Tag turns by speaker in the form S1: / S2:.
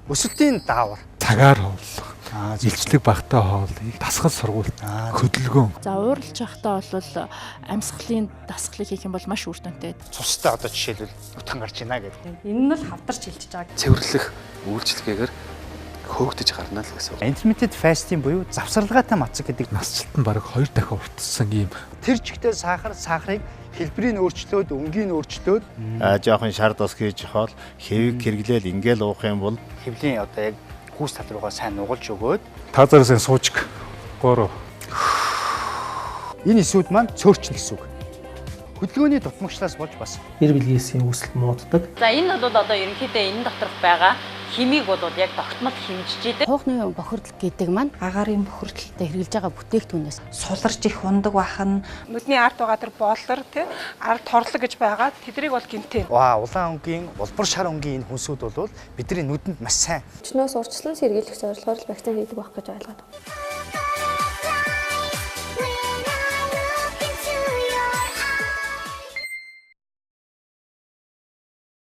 S1: Өсөлтийн даавар.
S2: Цагаар хооллох. Илчлэг багтаа хоолыг дасгал сургууль хөдөлгөөн.
S3: За ууралж явахдаа бол амьсгалын дасгалыг хийх юм бол маш үр дүнтэй.
S1: Цустай одоо жишээлбэл утхан гарч ийна гэдэг.
S4: Энэ нь л хавдарч хэлж байгаа.
S5: Цэвэрлэх үйлчлэгээр хөөгдөж гарна л гэсэн.
S1: Intermittent fasting буюу завсарлагаатай мацаг гэдэг.
S2: Насжилт нь бараг 2 дахин уртсан ийм.
S1: Тэр жигтэй сахарыг хэлбэрийг өөрчлөөд, өнгийг өөрчлөөд
S6: жоохон шар тус хийж хол хэвийг хэрэглээл ингээл уух юм бол
S1: хэвлийн одоо яг хүүс тал руугаа сайн нугалж өгөөд
S2: Тазарасын суужг 3.
S1: энэ эсүүд маань цөөрчнө гэсэн үг. Хөдөлгөөний дутмагчлаас болж бас
S7: Эр билгээсийн үүсэл мууддаг.
S8: За энэ бол одоо ерөнхийдөө энэ доторх байгаа химиг бол яг тогтмол хэмжиж идэг.
S9: Хуухны бохирдол гэдэг маань агаарын бохирдолтой хэрэгжилж байгаа бүтээгдэхүүнээс
S4: Суларч их ундаг бахан.
S10: Нүдний ард байгаа тэр бооллор тий ард торлог гэж байгаа. Тэдрийг бол гинтээ.
S1: улаан өнгийн, улбар шар өнгийн энэ хүнсүүд бол бидний нүдэнд маш сайн.
S11: Өчнөөс урьдчилан сэргийлэх зорилгоор л вакцин хийдэг байх гэж ойлгоод байна.